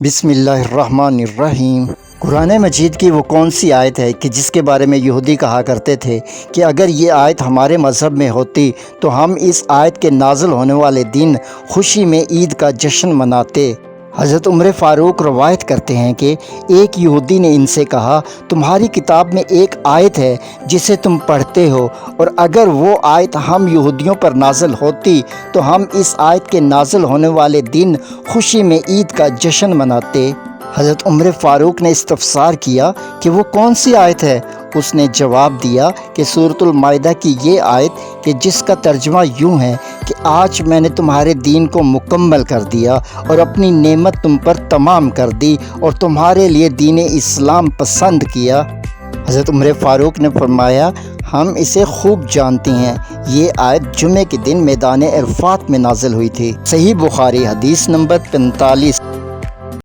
बिस्मिल्लाहिर्रहमानिर्रहीम। कुरान मजीद की वो कौन सी आयत है कि जिसके बारे में यहूदी कहा करते थे कि अगर ये आयत हमारे मज़हब में होती तो हम इस आयत के नाज़िल होने वाले दिन खुशी में ईद का जश्न मनाते। हज़रत उमर फ़ारूक रवायत करते हैं कि एक यहूदी ने इनसे कहा, तुम्हारी किताब में एक आयत है जिसे तुम पढ़ते हो, और अगर वो आयत हम यहूदियों पर नाज़िल होती तो हम इस आयत के नाज़िल होने वाले दिन खुशी में ईद का जश्न मनाते। हज़रत उमर फ़ारूक ने इस्तफ़सार किया कि वो कौन सी आयत है। उसने जवाब दिया कि सूरतुल माइदा की ये आयत कि जिसका तर्जुमा यूँ है कि आज मैंने तुम्हारे दीन को मुकम्मल कर दिया और अपनी नेमत तुम पर तमाम कर दी और तुम्हारे लिए दीन इस्लाम पसंद किया। हज़रत उमर फ़ारूक ने फरमाया, हम इसे खूब जानते हैं, ये आयत जुमे के दिन मैदान अरफात में नाजिल हुई थी। सही बुखारी हदीस नंबर 45।